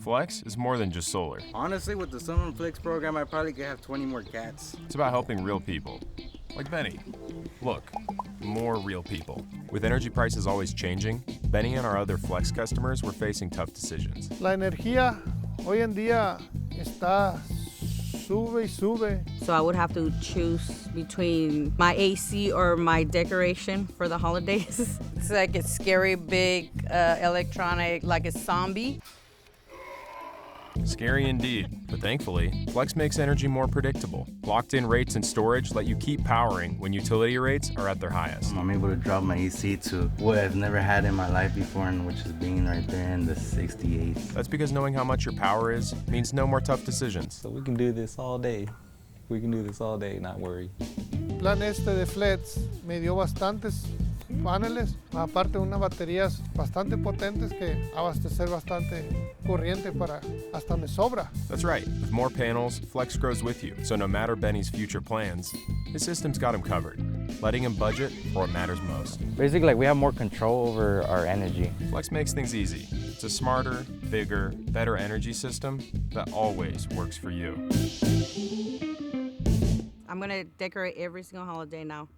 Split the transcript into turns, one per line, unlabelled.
Flex is more than just solar.
Honestly, with the Sunrun Flex program, I probably could have 20 more cats.
It's about helping real people, like Benny. Look, more real people. With energy prices always changing, Benny and our other Flex customers were facing tough decisions.
La energía hoy en día está sube y sube.
So I would have to choose between my AC or my decoration for the holidays. It's like a scary big electronic, like a zombie.
Scary indeed, but thankfully, Flex makes energy more predictable. Locked-in rates and storage let you keep powering when utility rates are at their highest.
I'm able to drop my AC to what I've never had in my life before, and which is being right there in the 68.
That's because knowing how much your power is means no more tough decisions.
So we can do this all day. We can do this all day, not worry.
El plan este de Flex me dio bastantes paneles, aparte unas baterías bastante potentes que abastecer bastante corriente para hasta me sobra.
That's right. With more panels, Flex grows with you. So no matter Benny's future plans, his system's got him covered, letting him budget for what matters most.
Basically, like we have more control over our energy.
Flex makes things easy. It's a smarter, bigger, better energy system that always works for you.
I'm gonna decorate every single holiday now.